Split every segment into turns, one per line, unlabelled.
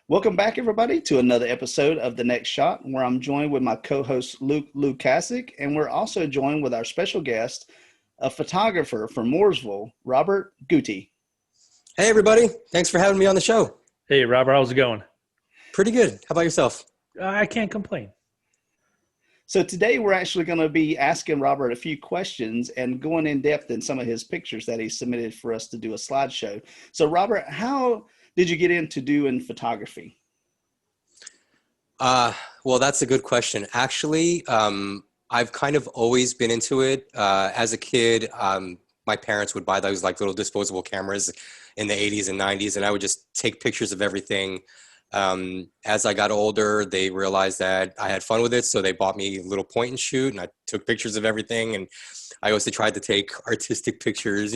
Welcome back, everybody, to another episode of The Next Shot, where I'm joined with my co-host Luke Lukasic, and we're also joined with our special guest, a photographer from Mooresville, Robert Guti.
Hey, everybody. Thanks for having me on the show.
Hey, Robert, how's it going?
Pretty good. How about yourself?
I can't complain.
So today we're actually going to be asking Robert a few questions and going in depth in some of his pictures that he submitted for us to do a slideshow. So Robert, how did you get into doing photography?
Well, that's a good question. Actually, I've kind of always been into it. As a kid, my parents would buy those like little disposable cameras in the 80s and 90s, and I would just take pictures of everything. As I got older, they realized that I had fun with it, so they bought me a little point and shoot, and I took pictures of everything. And I also tried to take artistic pictures,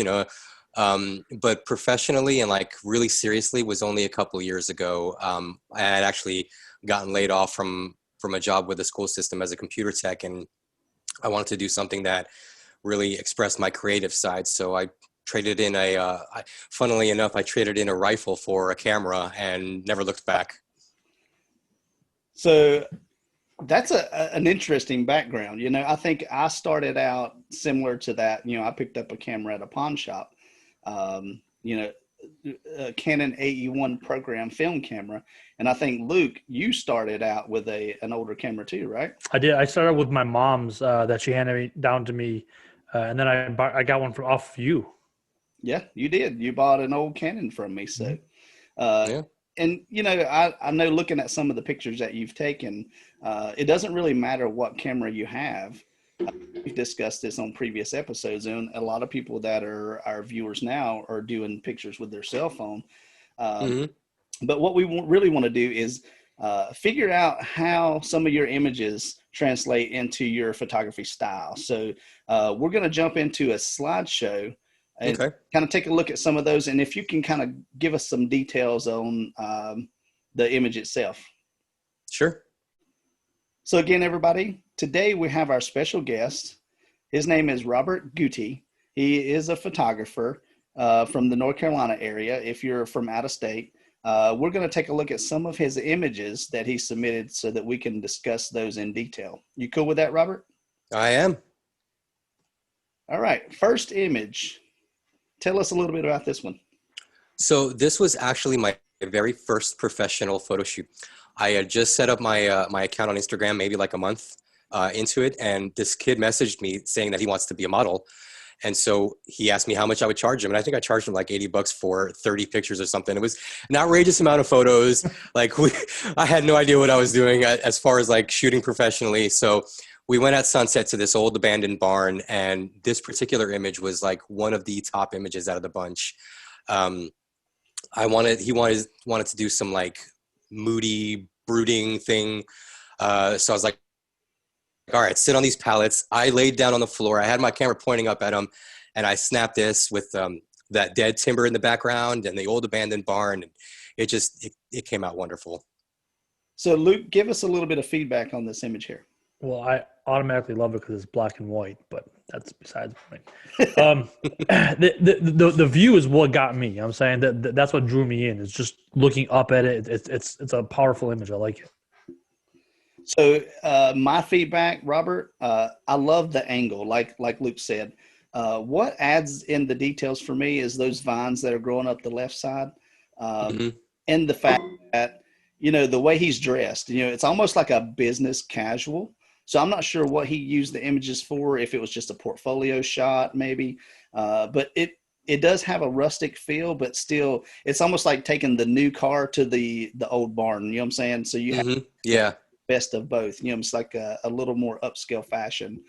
but professionally and like really seriously was only a couple of years ago. I had actually gotten laid off from a job with the school system as a computer tech, and I wanted to do something that really expressed my creative side. So I traded in funnily enough, I traded in a rifle for a camera and never looked back.
So that's an interesting background. I think I started out similar to that. I picked up a camera at a pawn shop, a Canon AE1 program film camera. And I think, Luke, you started out with an older camera too, right?
I did. I started with my mom's that she handed down to me, and then I got one off you.
Yeah, you did. You bought an old Canon from me. So,
Yeah.
And, I know looking at some of the pictures that you've taken, it doesn't really matter what camera you have. We've discussed this on previous episodes, and a lot of people that are our viewers now are doing pictures with their cell phone. But what we really want to do is figure out how some of your images translate into your photography style. So we're going to jump into a slideshow and kind of take a look at some of those. And if you can kind of give us some details on the image itself.
Sure.
So again, everybody, today we have our special guest. His name is Robert Guti. He is a photographer from the North Carolina area. If you're from out of state, we're going to take a look at some of his images that he submitted so that we can discuss those in detail. You cool with that, Robert?
I am.
All right. First image. Tell us a little bit about this one.
So this was actually my very first professional photo shoot. I had just set up my my account on Instagram maybe like a month into it, and this kid messaged me saying that he wants to be a model. And so he asked me how much I would charge him. And I think I charged him like $80 for 30 pictures or something. It was an outrageous amount of photos. I had no idea what I was doing as far as like shooting professionally. So we went at sunset to this old abandoned barn. And this particular image was like one of the top images out of the bunch. He wanted to do some like moody brooding thing. So I was like, all right, sit on these pallets. I laid down on the floor. I had my camera pointing up at him, and I snapped this with that dead timber in the background and the old abandoned barn. And it came out wonderful. So
Luke, give us a little bit of feedback on this image here.
Well, I automatically love it because it's black and white, but that's besides the point. The view is what got me. I'm saying that's what drew me in. Is just looking up at it. It's a powerful image. I like it.
So my feedback, Robert, I love the angle, like Luke said. What adds in the details for me is those vines that are growing up the left side, and the fact that, the way he's dressed, it's almost like a business casual. So I'm not sure what he used the images for, if it was just a portfolio shot maybe, but it does have a rustic feel, but still it's almost like taking the new car to the old barn, you know what I'm saying? So you have best of both. It's like a little more upscale fashion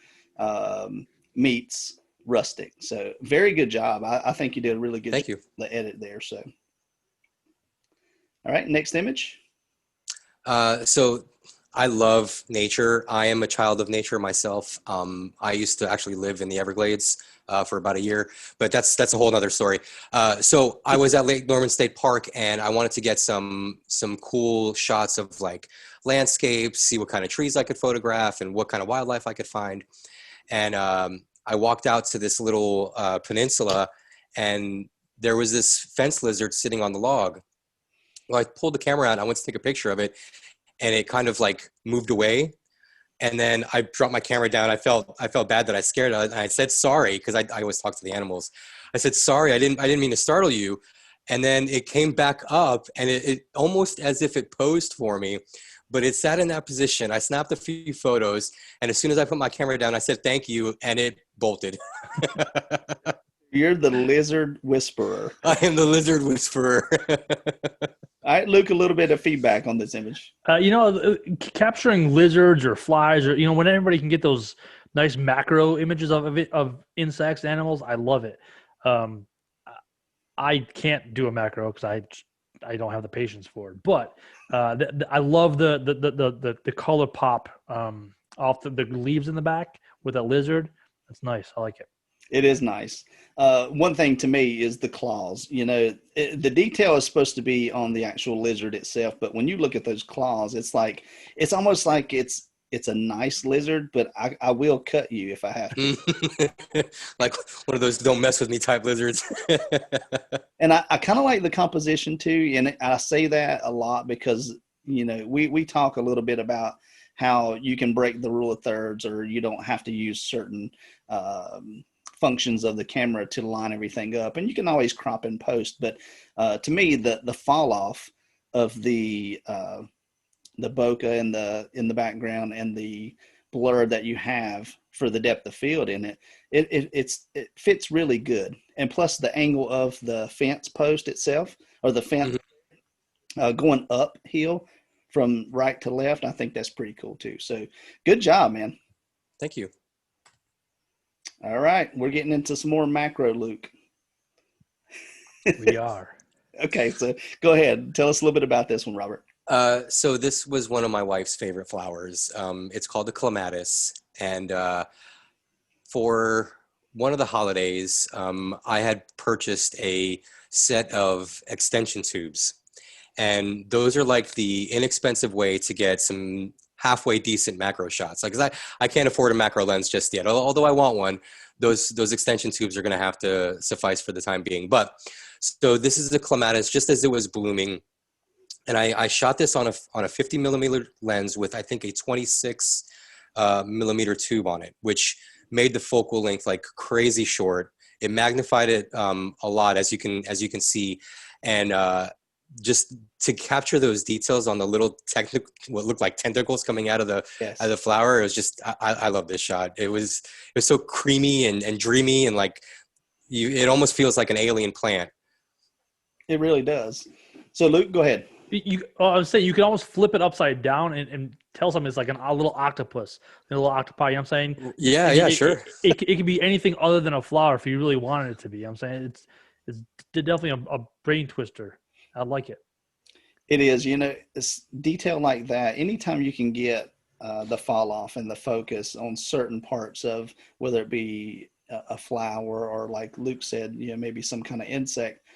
meets rustic. So very good job. I think you did a really good job. The edit there. So, all right, next image.
So I love nature. I am a child of nature myself. I used to actually live in the Everglades for about a year, but that's a whole nother story. So I was at Lake Norman State Park, and I wanted to get some cool shots of like landscapes, see what kind of trees I could photograph and what kind of wildlife I could find. And I walked out to this little peninsula, and there was this fence lizard sitting on the log. Well, I pulled the camera out and I went to take a picture of it, and it kind of like moved away. And then I dropped my camera down. I felt bad that I scared it. And I said sorry, because I always talk to the animals. I said sorry. I didn't mean to startle you. And then it came back up, and it almost as if it posed for me, but it sat in that position. I snapped a few photos, and as soon as I put my camera down, I said thank you, and it bolted.
You're the lizard whisperer.
I am the lizard whisperer.
All right, Luke, a little bit of feedback on this image.
Capturing lizards or flies, or when everybody can get those nice macro images of insects, animals, I love it. I can't do a macro because I don't have the patience for it. But I love the color pop off the leaves in the back with a lizard. That's nice. I like it.
It is nice. One thing to me is the claws. The detail is supposed to be on the actual lizard itself, but when you look at those claws, it's almost like it's a nice lizard, but I will cut you if I have to.
Like one of those "don't mess with me" type lizards.
And I kind of like the composition too, and I say that a lot because we talk a little bit about how you can break the rule of thirds, or you don't have to use certain functions of the camera to line everything up, and you can always crop and post. But to me, the fall off of the bokeh in the background and the blur that you have for the depth of field in it fits really good. And plus the angle of the fence post itself, or the fence going uphill from right to left, I think that's pretty cool too. So good job, man.
Thank you.
All right, we're getting into some more macro, Luke.
We are.
Okay, so go ahead. Tell us a little bit about this one, Robert.
So this was one of my wife's favorite flowers. It's called the clematis, and for one of the holidays, I had purchased a set of extension tubes, and those are like the inexpensive way to get some halfway decent macro shots. Like, 'cause I can't afford a macro lens just yet, although I want one. Those extension tubes are going to have to suffice for the time being. But so this is the clematis just as it was blooming. And I shot this on a 50 millimeter lens with, I think, a 26 millimeter tube on it, which made the focal length like crazy short. It magnified it a lot, as you can see, and just to capture those details on the little what looked like tentacles coming out of the flower. It was just I love this shot. It was so creamy and dreamy, and like it almost feels like an alien plant.
It really does. So Luke, go ahead.
I would say you can almost flip it upside down and tell something it's like a little octopus, a little octopi. You know what I'm saying?
Yeah, sure.
It could be anything other than a flower if you really wanted it to be. You know what I'm saying it's definitely a brain twister. I like it.
It is. It's detail like that. Anytime you can get the fall off and the focus on certain parts of, whether it be a flower or, like Luke said, maybe some kind of insect,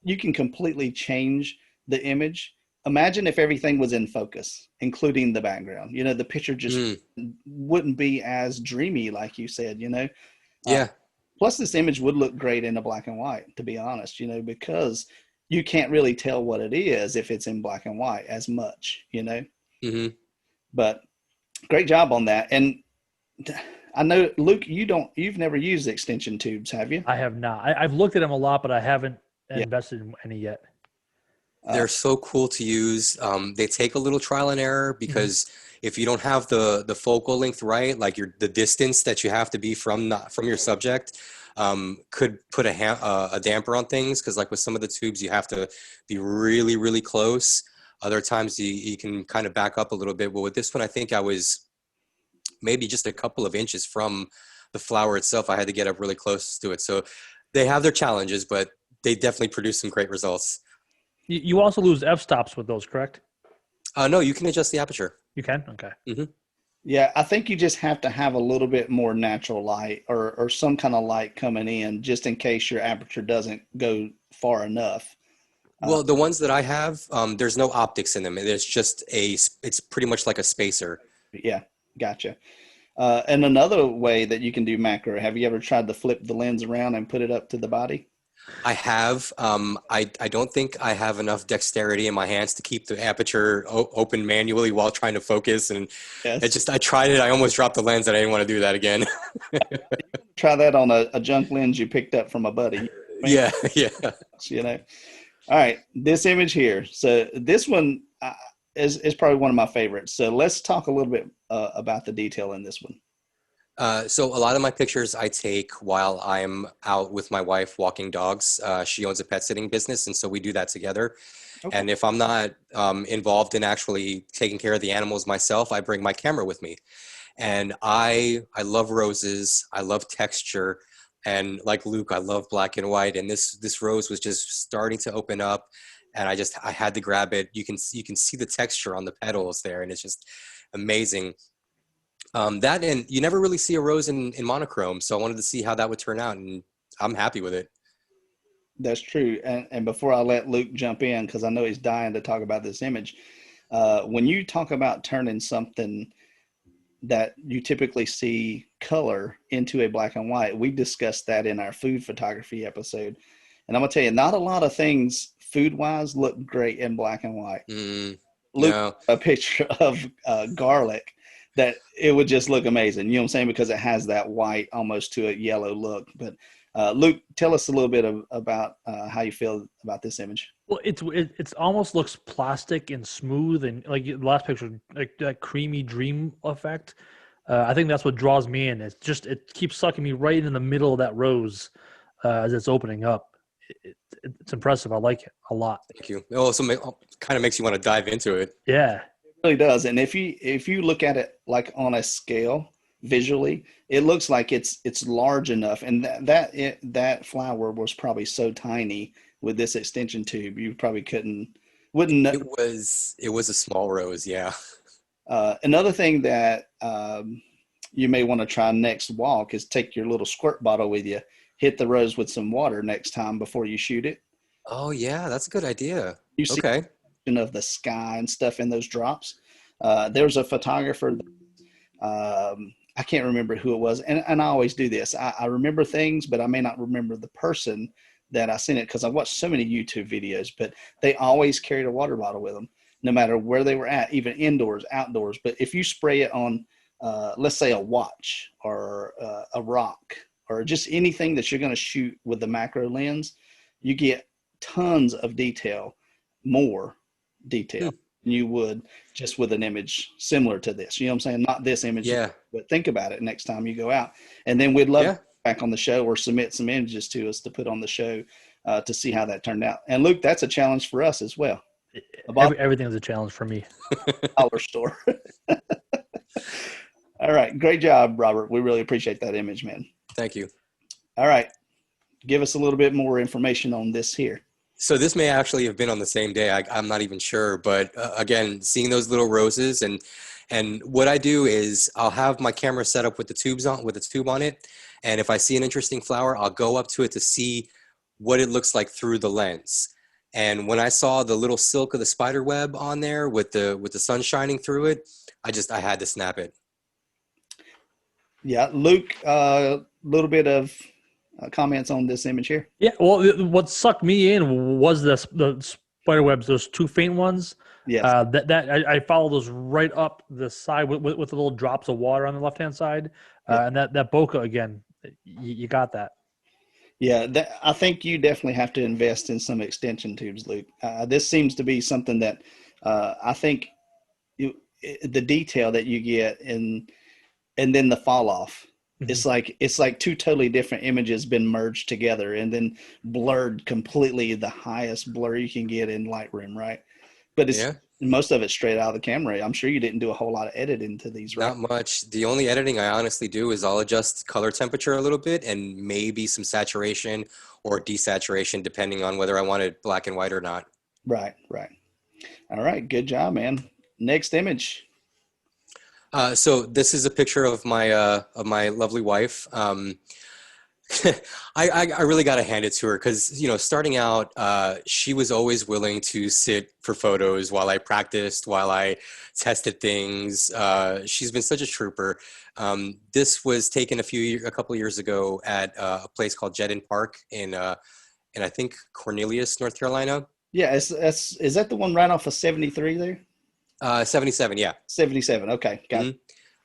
you can completely change the image. Imagine if everything was in focus, including the background. The picture just wouldn't be as dreamy, like you said.
Yeah.
Plus, this image would look great in a black and white, to be honest. Because you can't really tell what it is if it's in black and white as much.
Mm-hmm.
But great job on that. And I know, Luke, you've never used extension tubes, have you?
I have not. I've looked at them a lot, but I haven't invested in any yet.
They're so cool to use. They take a little trial and error, because if you don't have the focal length right, like the distance that you have to be from your subject, could put a damper on things. Because like with some of the tubes, you have to be really, really close. Other times you can kind of back up a little bit. But with this one, I think I was maybe just a couple of inches from the flower itself. I had to get up really close to it. So they have their challenges, but they definitely produce some great results.
You also lose f-stops with those, correct?
No, you can adjust the aperture.
You can? Okay.
Mm-hmm.
Yeah, I think you just have to have a little bit more natural light or some kind of light coming in, just in case your aperture doesn't go far enough.
Well, the ones that I have, there's no optics in them. It's pretty much like a spacer.
Yeah, gotcha. And another way that you can do macro, have you ever tried to flip the lens around and put it up to the body?
I have. I don't think I have enough dexterity in my hands to keep the aperture open manually while trying to focus. And
Yes.
I tried it. I almost dropped the lens and I didn't want to do that again.
Try that on a junk lens you picked up from a buddy.
Yeah, yeah.
You know. All right, this image here. So this one is probably one of my favorites. So let's talk a little bit about the detail in this one.
So a lot of my pictures I take while I'm out with my wife walking dogs. She owns a pet sitting business, and so we do that together.
Okay.
And if I'm not involved in actually taking care of the animals myself, I bring my camera with me. And I love roses. I love texture. And like Luke, I love black and white. And this rose was just starting to open up, and I had to grab it. You can see the texture on the petals there, and it's just amazing. That, and you never really see a rose in monochrome, so I wanted to see how that would turn out, and I'm happy with it.
That's true. And before I let Luke jump in, because I know he's dying to talk about this image, when you talk about turning something that you typically see color into a black and white, we discussed that in our food photography episode. And I'm gonna tell you, not a lot of things food wise look great in black and white. Luke,
No.
a picture of garlic that it would just look amazing. You know what I'm saying? Because it has that white almost to a yellow look. But Luke, tell us a little bit about how you feel about this image.
Well, it's almost looks plastic and smooth, and like the last picture, like that creamy dream effect. I think that's what draws me in. It keeps sucking me right in the middle of that rose as it's opening up. It's impressive. I like it a lot.
Thank you. It also kind of makes you want to dive into it.
Yeah.
Really does. And if you look at it like on a scale visually, it looks like it's large enough. And that flower was probably so tiny with this extension tube, you probably wouldn't know.
It was a small rose, yeah.
Another thing that you may want to try next walk is take your little squirt bottle with you, hit the rose with some water next time before you shoot it.
Oh yeah, that's a good idea.
You see
Okay.
of the sky and stuff in those drops. There's a photographer. I can't remember who it was, and I always do this. I remember things, but I may not remember the person that I sent it because I watched so many YouTube videos. But they always carried a water bottle with them, no matter where they were at, even indoors, outdoors. But if you spray it on, let's say, a watch or a rock or just anything that you're going to shoot with the macro lens, you get tons of detail, more detail than you would just with an image similar to this. You know what I'm saying? Not this image,
Yeah.
but think about it next time you go out. And then we'd love back on the show or submit some images to us to put on the show to see how that turned out. And Luke, that's a challenge for us as well.
Everything's a challenge for me.
Dollar store. All right. Great job, Robert. We really appreciate that image, man.
Thank you.
All right. Give us a little bit more information on this here.
So this may actually have been on the same day. I'm not even sure, but again, seeing those little roses, and what I do is I'll have my camera set up with the tube on it, and if I see an interesting flower, I'll go up to it to see what it looks like through the lens. And when I saw the little silk of the spider web on there with the sun shining through it, I had to snap it.
Yeah, Luke, a little bit of comments on this image here.
Yeah, well, what sucked me in was the spider webs, those two faint ones.
Yes.
I follow those right up the side with the little drops of water on the left hand side, and that bokeh again. You got that.
Yeah, I think you definitely have to invest in some extension tubes, Luke. This seems to be something that I think the detail that you get and then the fall off. It's like two totally different images been merged together and then blurred completely, the highest blur you can get in Lightroom, right? But most of it's straight out of the camera. I'm sure you didn't do a whole lot of editing to these, right?
Not much. The only editing I honestly do is I'll adjust color temperature a little bit and maybe some saturation or desaturation depending on whether I want it black and white or not.
Right. All right, good job, man. Next image.
So this is a picture of my lovely wife. I really got to hand it to her because, starting out, she was always willing to sit for photos while I practiced, while I tested things. She's been such a trooper. This was taken a couple of years ago at a place called Jedden Park in I think Cornelius, North Carolina.
Yeah, is that the one right off of 73 there?
77, yeah.
77. Okay, got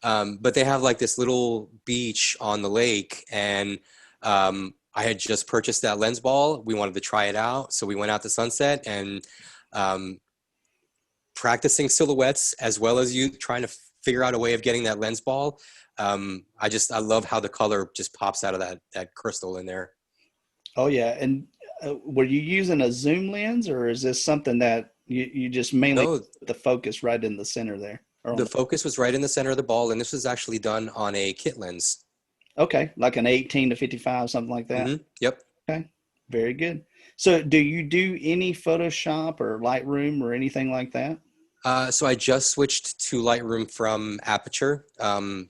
Mhm. But they have like this little beach on the lake, and I had just purchased that lens ball. We wanted to try it out, so we went out to Sunset and um, practicing silhouettes as well as you trying to figure out a way of getting that lens ball. I love how the color just pops out of that crystal in there.
Oh yeah, and were you using a zoom lens, or is this something that you just mainly
No,
put the focus right in the center there, or on
the focus was right in the center of the ball, and this was actually done on a kit lens.
okay, like an 18 to 55, something like that?
Yep.
Okay, very good. So, do you do any Photoshop or Lightroom or anything like that?
So I just switched to Lightroom from Aperture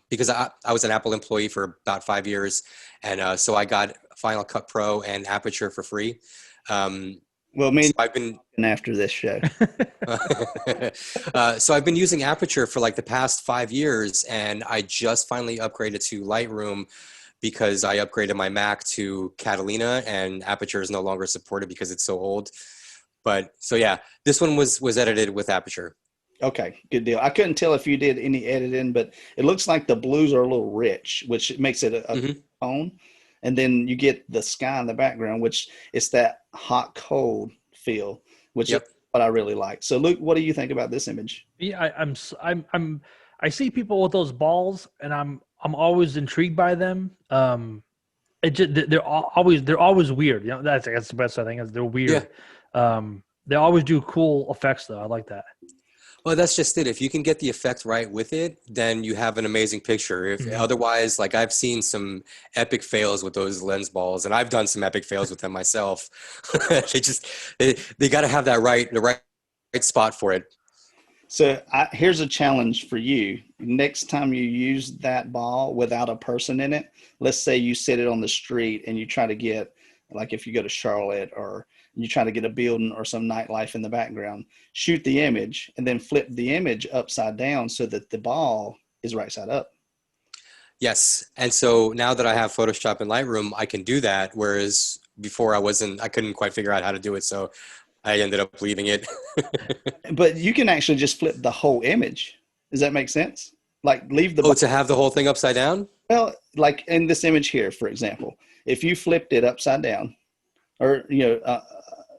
because I was an Apple employee for about 5 years, and so I got Final Cut Pro and Aperture for free. Um,
Well, me
so I've been
and after this show.
so I've been using Aperture for like the past 5 years, and I just finally upgraded to Lightroom because I upgraded my Mac to Catalina, and Aperture is no longer supported because it's so old. But so yeah, this one was edited with Aperture.
Okay, good deal. I couldn't tell if you did any editing, but it looks like the blues are a little rich, which makes it a
Hmm.
tone. And then you get the sky in the background, which it's that hot cold feel, which is
Yep.
what I really like. So, Luke, what do you think about this image?
Yeah, I see people with those balls, and I'm always intrigued by them. It just they're always weird. You know, that's the best I think is they're
Yeah.
weird. They always do cool effects though. I like that.
Well, that's just it. If you can get the effect right with it, then you have an amazing picture. If
Mhm.
otherwise, like I've seen some epic fails with those lens balls, and I've done some epic fails with them myself. They just they got to have the right spot for it.
So, here's a challenge for you. Next time you use that ball without a person in it, let's say you sit it on the street and you try to get, like if you go to Charlotte or you try to get a building or some nightlife in the background, shoot the image and then flip the image upside down so that the ball is right side up.
Yes, and so now that I have Photoshop and Lightroom, I can do that. Whereas before, I couldn't quite figure out how to do it, so I ended up leaving it.
But you can actually just flip the whole image. Does that make sense? Like leave the
Oh, to have the whole thing upside down?
well, like in this image here, for example, if you flipped it upside down, or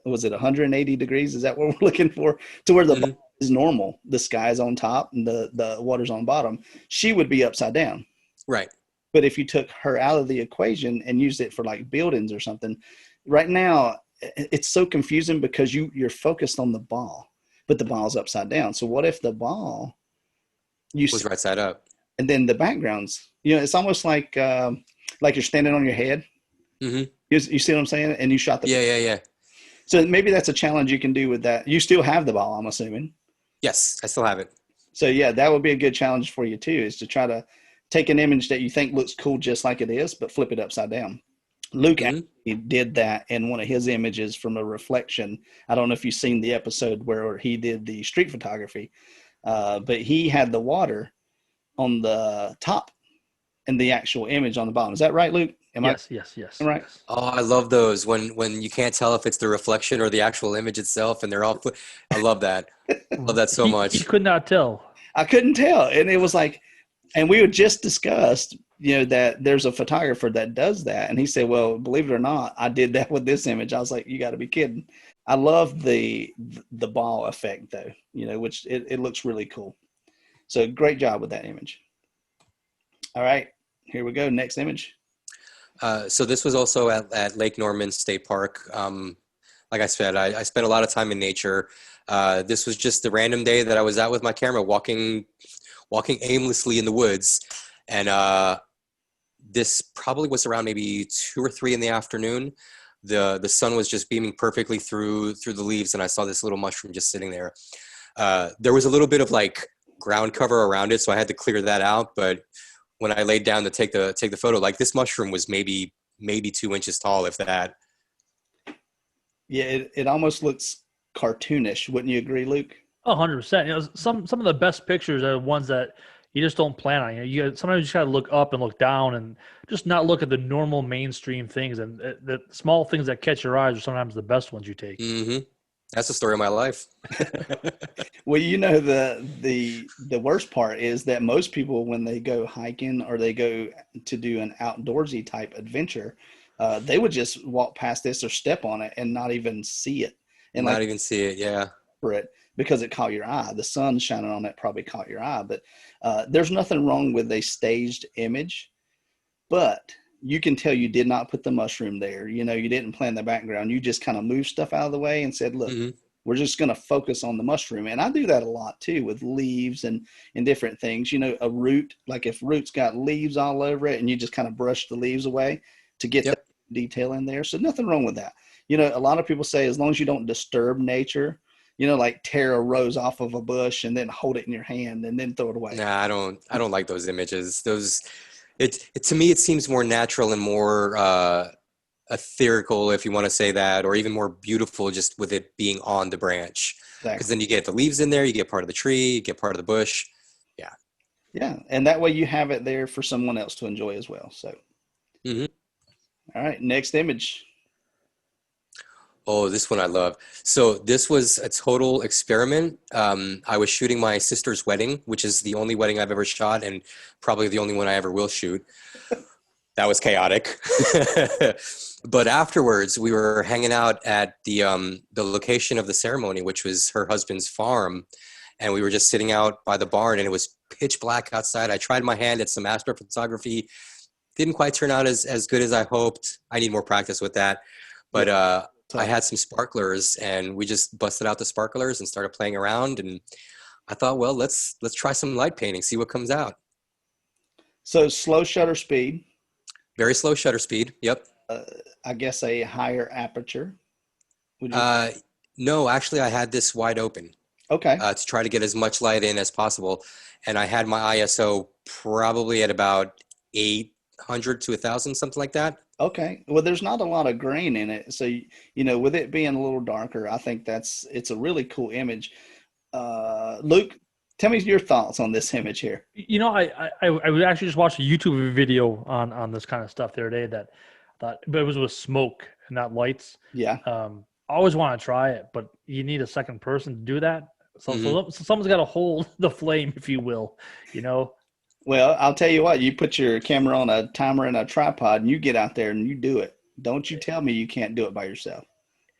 was it 180 degrees? Is that what we're looking for? To where the
Hmm.
bottom is normal, the sky is on top and the water's on bottom. She would be upside down.
Right.
But if you took her out of the equation and used it for like buildings or something, right now it's so confusing because you're focused on the ball, but the ball's upside down. So what if the ball you
Was
see,
right side up.
and then the backgrounds? It's almost like you're standing on your head.
Hmm.
You see what I'm saying? And you shot the.
Yeah, yeah, yeah.
So maybe that's a challenge you can do with that. You still have the ball, I'm assuming.
Yes, I still have it.
So yeah, that would be a good challenge for you too, is to try to take an image that you think looks cool just like it is, but flip it upside down. Luke
Hmm.
actually did that in one of his images from a reflection. I don't know if you've seen the episode where he did the street photography, but he had the water on the top and the actual image on the bottom. Is that right, Luke? Am I
Yes, yes, yes,
right?
yes.
Oh, I love those when you can't tell if it's the reflection or the actual image itself, and they're all. I love that. Love that so
He
much.
could not tell.
I couldn't tell. And it was like, and we had just discussed, that there's a photographer that does that. And he said, well, believe it or not, I did that with this image. I was like, you got to be kidding. I love the ball effect though, which it looks really cool. So great job with that image. All right, here we go. Next image.
So this was also at Lake Norman State Park. Like I said, I spent a lot of time in nature. This was just a random day that I was out with my camera, walking aimlessly in the woods, and this probably was around maybe 2 or 3 in the afternoon. The sun was just beaming perfectly through the leaves, and I saw this little mushroom just sitting there. There was a little bit of like ground cover around it, so I had to clear that out. But when I laid down to take the photo, like this mushroom was maybe 2 inches tall, if that.
Yeah, it almost looks cartoonish. Wouldn't you agree, Luke?
100%. Some of the best pictures are ones that you just don't plan on it. Sometimes you just got to look up and look down and just not look at the normal mainstream things. And the small things that catch your eyes are sometimes the best ones you take.
Hmm. That's the story of my life.
Well, the worst part is that most people, when they go hiking or they go to do an outdoorsy type adventure, they would just walk past this or step on it and not even see it, and like
Not even see it. Yeah.
for it because it caught your eye. The sun shining on it probably caught your eye, but there's nothing wrong with a staged image, but you can tell you did not put the mushroom there. You didn't plan the background. You just kind of moved stuff out of the way and said, look,
Hmm.
we're just going to focus on the mushroom. And I do that a lot too with leaves and different things. A root, like if root's got leaves all over it and you just kind of brush the leaves away to get the
Yep.
detail in there. So nothing wrong with that. A lot of people say as long as you don't disturb nature, like tear a rose off of a bush and then hold it in your hand and then throw it away.
Nah, I don't like those images. It to me, it seems more natural and more ethereal, if you want to say that, or even more beautiful just with it being on the branch. Because
Exactly.
then you get the leaves in there, you get part of the tree, you get part of the bush. Yeah.
Yeah. And that way you have it there for someone else to enjoy as well. So,
Hmm.
all right, next image.
Oh, this one I love. So this was a total experiment. I was shooting my sister's wedding, which is the only wedding I've ever shot, and probably the only one I ever will shoot. That was chaotic. But afterwards, we were hanging out at the location of the ceremony, which was her husband's farm, and we were just sitting out by the barn, and it was pitch black outside. I tried my hand at some astrophotography. Didn't quite turn out as good as I hoped. I need more practice with that.
Yeah.
But I
Tough.
had some sparklers, and we just busted out the sparklers and started playing around. And I thought, well, let's try some light painting, see what comes out.
So slow shutter speed,
Very slow shutter speed. Yep.
uh, I guess a higher aperture. Would you?
Uh, no, actually, I had this wide open
Okay.
to try to get as much light in as possible, and I had my ISO probably at about 800 to 1,000, something like that.
Okay. Well, there's not a lot of grain in it. So, with it being a little darker, I think it's a really cool image. Luke, tell me your thoughts on this image here.
I would actually just watch a YouTube video on this kind of stuff the other day that I thought, but it was with smoke and not lights.
Yeah.
I always want to try it, but you need a second person to do that. So,
Hmm.
so someone's got to hold the flame, if you will, you know.
Well, I'll tell you what, you put your camera on a timer and a tripod and you get out there and you do it. Don't you tell me you can't do it by yourself.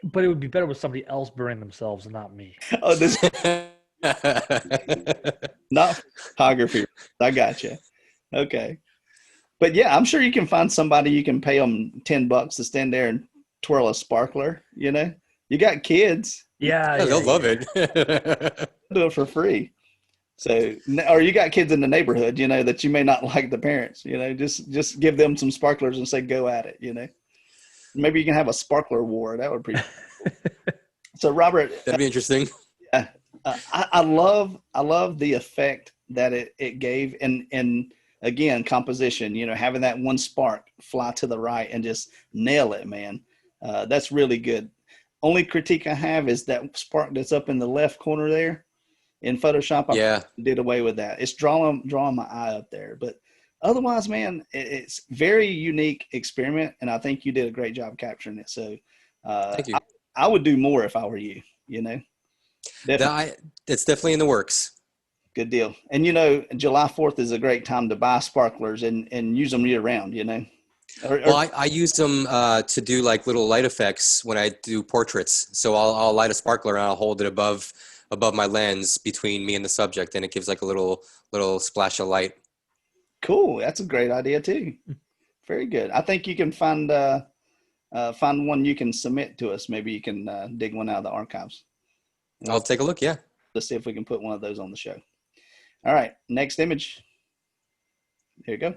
But it would be better with somebody else burning themselves and not me.
Oh, this not photography. I got you. Okay. But yeah, I'm sure you can find somebody you can pay them $10 to stand there and twirl a sparkler. You got kids,
Yeah,
Yeah,
yeah,
they'll love
yeah.
it.
do it for free. So, or you got kids in the neighborhood, that you may not like the parents, just give them some sparklers and say, go at it. Maybe you can have a sparkler war. That would be so. Robert,
That'd be interesting.
uh, I love the effect that it gave, and again, composition. Having that one spark fly to the right and just nail it, man. That's really good. Only critique I have is that spark that's up in the left corner there in Photoshop. I
Yeah.
did away with that. It's drawing my eye up there, but otherwise, man, it's very unique experiment, and I think you did a great job capturing it. So, uh,
Thank you.
I, I would do more if I were you. You know,
That
definitely
it's definitely in the works.
good deal. And July 4th is a great time to buy sparklers and use them year round.
Well,
Or
I use them to do like little light effects when I do portraits. So I'll light a sparkler and I'll hold it above my lens between me and the subject, and it gives like a little splash of light.
cool. That's a great idea too. Very good. I think you can find one you can submit to us. Maybe you can dig one out of the archives. And
I'll take a look. Yeah.
let's see if we can put one of those on the show. All right, next image. Here you go.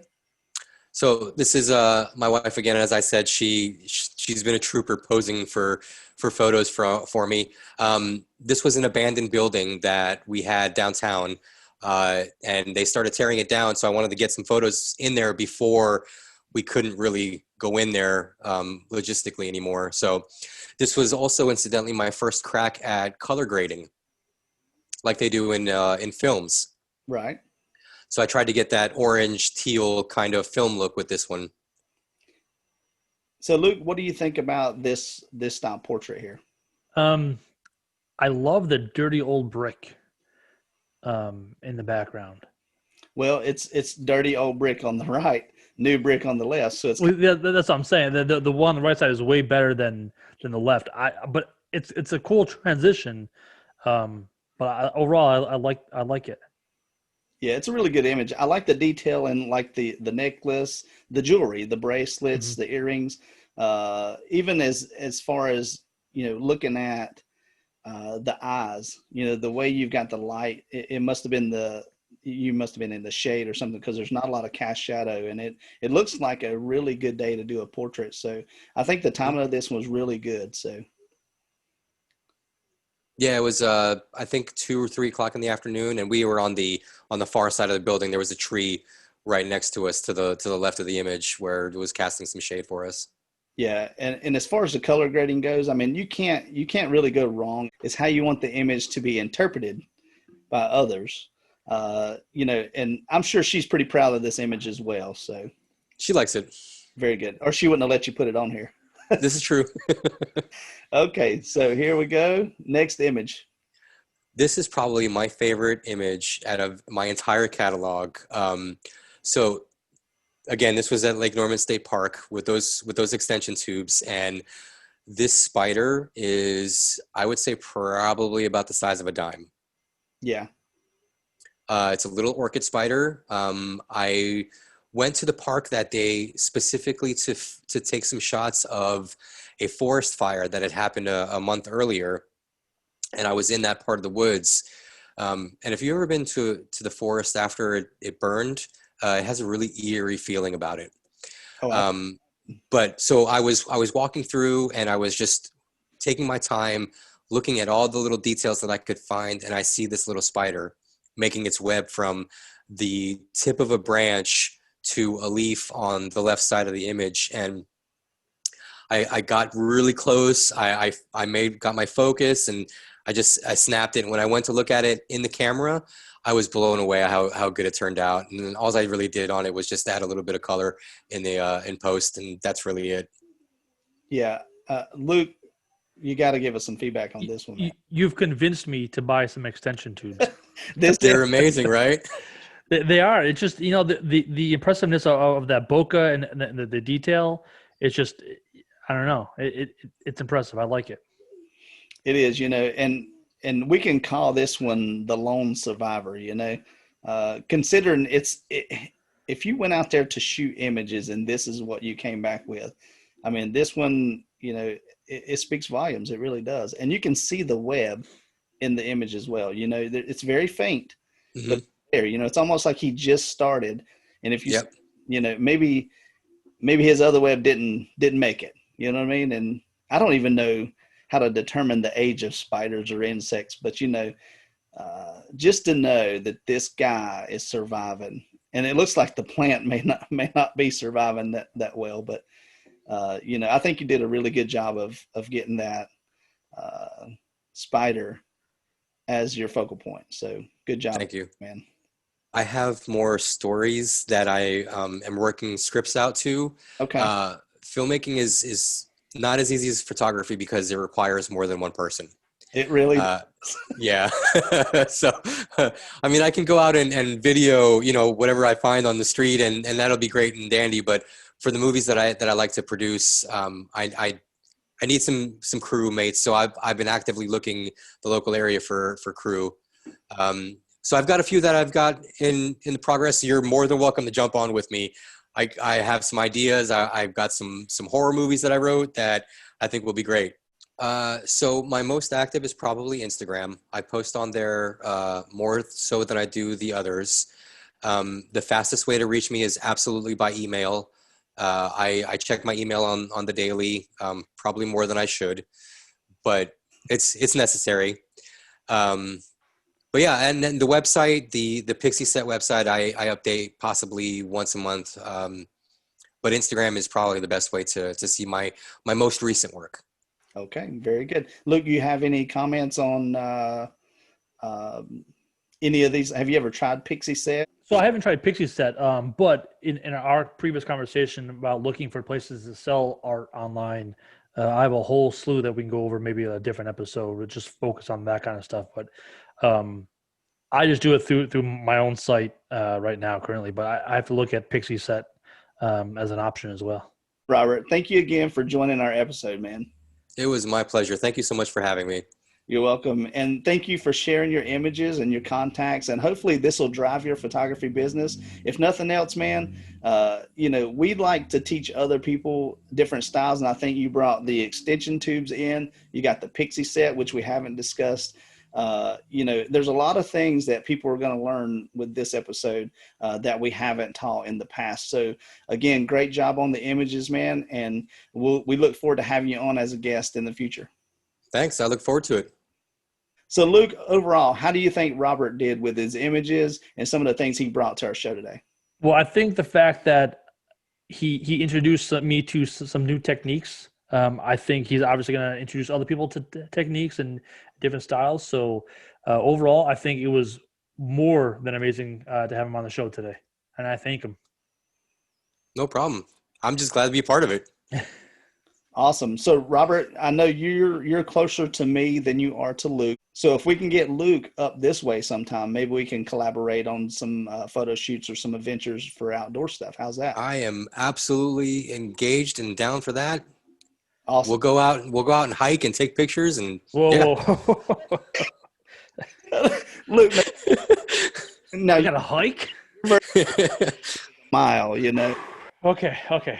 So this is my wife again. As I said, she's been a trooper posing for photos for me. This was an abandoned building that we had downtown, and they started tearing it down. So I wanted to get some photos in there before we couldn't really go in there logistically anymore. So this was also incidentally my first crack at color grading, like they do in films.
Right.
So I tried to get that orange teal kind of film look with this one.
So Luke, what do you think about this style portrait here?
Um, I love the dirty old brick in the background.
Well, it's dirty old brick on the right, new brick on the left. So it's
Well, yeah, that's what I'm saying. The one on the right side is way better than the left. But it's a cool transition. But overall, I like it.
yeah, it's a really good image. I like the detail in like the necklace, the jewelry, the bracelets,
Mhm.
the earrings. Even as far as looking at the eyes. The way you've got the light, it must have been you must have been in the shade or something because there's not a lot of cast shadow, and it looks like a really good day to do a portrait. So I think the timing of this was really good. So
Yeah, it was I think 2 or 3 o'clock in the afternoon, and we were on the far side of the building. There was a tree right next to us to the left of the image where it was casting some shade for us.
yeah, and as far as the color grading goes, I mean you can't really go wrong. It's how you want the image to be interpreted by others. And I'm sure she's pretty proud of this image as well. So
She likes it.
very good. Or she wouldn't have let you put it on here.
This is true.
Okay, so here we go. Next image.
This is probably my favorite image out of my entire catalog. So again, this was at Lake Norman State Park with those extension tubes, and this spider is, I would say, probably about the size of a dime.
Yeah.
It's a little orchid spider. I went to the park that day specifically to take some shots of a forest fire that had happened a month earlier, and I was in that part of the woods. And if you've ever been to the forest after it burned, it has a really eerie feeling about it.
Oh,
Um, but so I was walking through, and I was just taking my time, looking at all the little details that I could find, and I see this little spider making its web from the tip of a branch to a leaf on the left side of the image, and I got really close. I got my focus, and I snapped it. And when I went to look at it in the camera, I was blown away how good it turned out. And then all I really did on it was just add a little bit of color in the in post, and that's really it.
yeah. Luke, you got to give us some feedback on this one, man.
You've convinced me to buy some extension tubes.
This
They're amazing, right?
They are. It's just the impressiveness of that bokeh and the detail. It's just I don't know. It's impressive. I like it.
it is, and we can call this one the lone survivor. Considering if you went out there to shoot images and this is what you came back with, I mean, this one, it speaks volumes. It really does, and you can see the web in the image as well. It's very faint, but
Hmm.
there, it's almost like he just started. And if you,
Yep.
maybe his other web didn't make it. You know what I mean? And I don't even know how to determine the age of spiders or insects, but just to know that this guy is surviving, and it looks like the plant may not be surviving that well, but I think you did a really good job of getting that uh, spider as your focal point. So good job,
Thank you.
man.
I have more stories that I am working scripts out to.
Okay.
Filmmaking is not as easy as photography because it requires more than one person.
It really,
Uh, yeah. So, I mean, I can go out and video, whatever I find on the street, and that'll be great and dandy. But for the movies that I like to produce, I need some crew mates. So I've been actively looking the local area for crew. So I've got a few that I've got in the progress. You're more than welcome to jump on with me. I have some ideas. I've got some horror movies that I wrote that I think will be great. So my most active is probably Instagram. I post on there more so than I do the others. The fastest way to reach me is absolutely by email. I check my email on the daily, probably more than I should, but it's necessary. But yeah, and then the website, the Pixie Set website, I update possibly once a month. But Instagram is probably the best way to see my most recent work.
okay. Very good. Luke, you have any comments on um any of these? Have you ever tried Pixie Set?
So I haven't tried Pixie Set, but in our previous conversation about looking for places to sell art online, I have a whole slew that we can go over maybe a different episode. Or just focus on that kind of stuff. But um, I just do it through my own site right now currently. But I have to look at Pixie Set as an option as well.
Robert, thank you again for joining our episode, man.
It was my pleasure. Thank you so much for having me.
You're welcome. And thank you for sharing your images and your contacts. And hopefully this will drive your photography business. If nothing else, man, we'd like to teach other people different styles. And I think you brought the extension tubes in. You got the Pixie Set, which we haven't discussed. There's a lot of things that people are going to learn with this episode that we haven't taught in the past. So again, great job on the images, man. And we look forward to having you on as a guest in the future.
Thanks. I look forward to it.
So Luke, overall, how do you think Robert did with his images and some of the things he brought to our show today?
Well, I think the fact that he introduced me to some new techniques. I think he's obviously going to introduce other people to techniques and different styles. So overall, I think it was more than amazing to have him on the show today, and I thank him.
No problem. I'm just glad to be a part of it.
Awesome. So Robert, I know you're closer to me than you are to Luke. So if we can get Luke up this way sometime, maybe we can collaborate on some photo shoots or some adventures for outdoor stuff. How's that?
I am absolutely engaged and down for that.
Awesome.
We'll go out and hike and take pictures and
Whoa.
Luke, now
You got a hike?
mile,
Okay.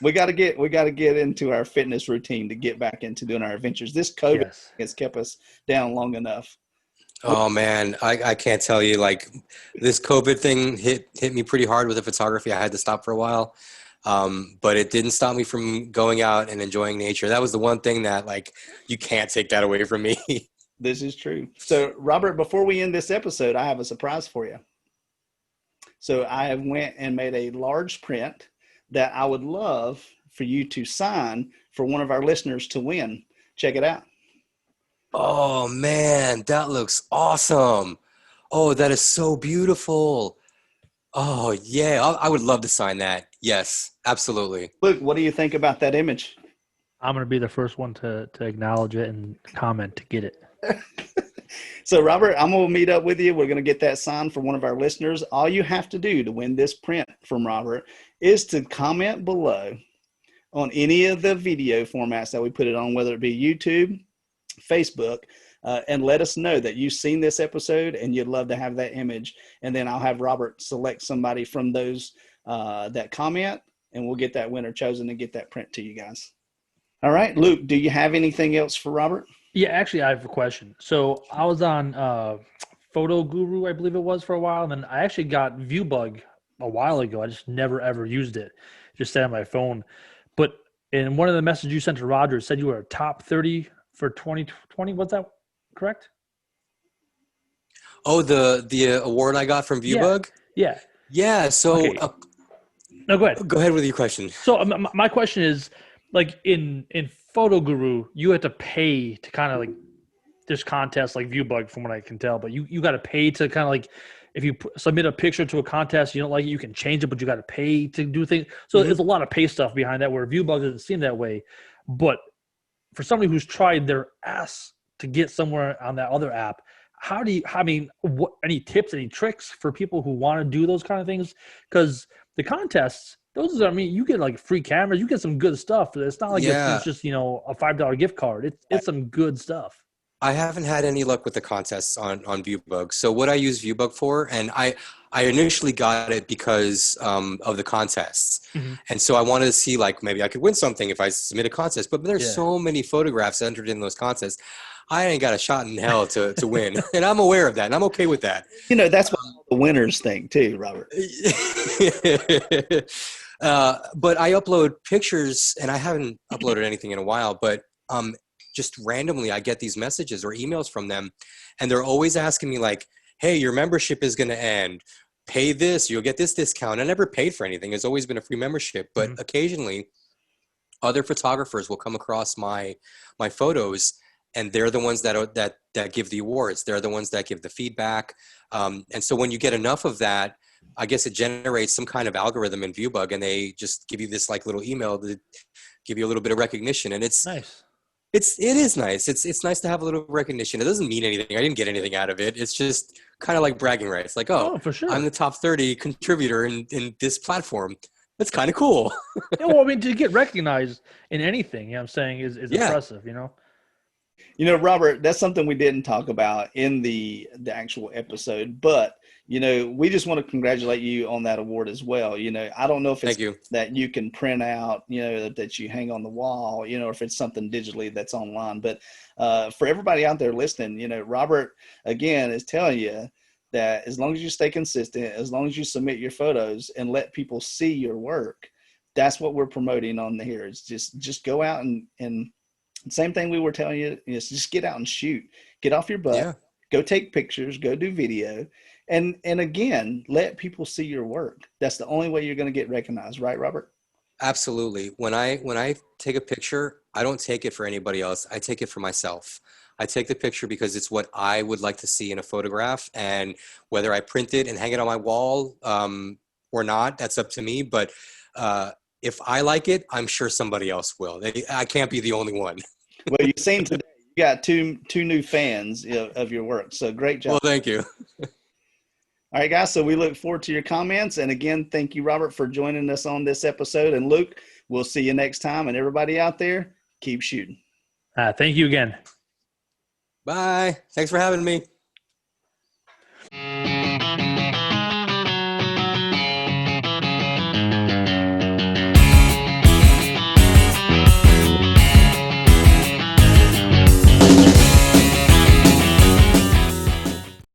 We got to get into our fitness routine to get back into doing our adventures. This COVID has kept us down long enough.
Oh man, I can't tell you, like, this COVID thing hit me pretty hard with the photography. I had to stop for a while. But it didn't stop me from going out and enjoying nature. That was the one thing that, like, you can't take that away from me.
This is true. So Robert, before we end this episode, I have a surprise for you. So I have went and made a large print that I would love for you to sign for one of our listeners to win. Check it out.
Oh man, that looks awesome. Oh, that is so beautiful. Oh yeah, I would love to sign that. Yes, absolutely.
Luke, what do you think about that image?
I'm going to be the first one to acknowledge it and comment to get it.
So Robert, I'm going to meet up with you. We're going to get that signed for one of our listeners. All you have to do to win this print from Robert is to comment below on any of the video formats that we put it on, whether it be YouTube, Facebook, and let us know that you've seen this episode and you'd love to have that image. And then I'll have Robert select somebody from those that comment, and we'll get that winner chosen and get that print to you guys. All right, Luke, do you have anything else for Robert?
Yeah, actually, I have a question. So I was on Photo Guru, I believe it was, for a while, and then I actually got ViewBug a while ago. I just never ever used it. Just sat on my phone. But in one of the messages you sent to Roger, it said you were top 30 for 2020. Was that correct?
Oh, the award I got from ViewBug?
Yeah.
Yeah. So
Okay. No, go ahead.
go ahead with your question.
So my question is, like, in Photo Guru, you had to pay to kind of like this contest, like ViewBug, from what I can tell. But you got to pay to kind of like, if you submit a picture to a contest, you don't like it, you can change it, but you got to pay to do things. So there's a lot of pay stuff behind that, where ViewBug doesn't seem that way. But for somebody who's tried their ass to get somewhere on that other app, what, any tips, any tricks for people who want to do those kind of things? Because the contests, you get like free cameras, you get some good stuff. It's not like it's just, a $5 gift card. It's some good stuff.
I haven't had any luck with the contests on ViewBug. So what I use ViewBug for, and I initially got it because of the contests.
Mm-hmm.
And so I wanted to see, like, maybe I could win something if I submit a contest. But there's so many photographs entered in those contests. I ain't got a shot in hell to win. And I'm aware of that, and I'm okay with that.
That's what the winners think too, Robert.
But I upload pictures, and I haven't uploaded anything in a while, but just randomly I get these messages or emails from them, and they're always asking me, like, hey, your membership is going to end. Pay this, you'll get this discount. I never paid for anything. It's always been a free membership. But occasionally other photographers will come across my photos, and they're the ones that give the awards. They're the ones that give the feedback. And so when you get enough of that, I guess it generates some kind of algorithm in ViewBug, and they just give you this like little email to give you a little bit of recognition. And
Nice.
it is nice. It's nice to have a little recognition. It doesn't mean anything. I didn't get anything out of it. It's just kind of like bragging rights. Like, oh,
Oh, for sure.
I'm the top 30 contributor in this platform. That's kind of cool.
Yeah, well, I mean, to get recognized in anything, you know what I'm saying, is
Yeah.
impressive, you know?
You know, Robert, that's something we didn't talk about in the actual episode, but you know, we just want to congratulate you on that award as well. You know, I don't know if it's
Thank you.
that you can print out, you know, that you hang on the wall, you know, or if it's something digitally that's online. But for everybody out there listening, you know, Robert again is telling you that as long as you stay consistent, as long as you submit your photos and let people see your work, that's what we're promoting on here. It's just go out and same thing we were telling you is just get out and shoot, get off your butt,
Yeah.
go take pictures, go do video. And again, let people see your work. That's the only way you're going to get recognized, right, Robert?
Absolutely. When I take a picture, I don't take it for anybody else. I take it for myself. I take the picture because it's what I would like to see in a photograph, and whether I print it and hang it on my wall or not, that's up to me. But if I like it, I'm sure somebody else will. I can't be the only one.
Well, you've seen today, you got two new fans of your work. So great job.
Well, thank you.
All right, guys. So we look forward to your comments. And again, thank you, Robert, for joining us on this episode. And Luke, we'll see you next time. And everybody out there, keep shooting.
Thank you again.
Bye. Thanks for having me.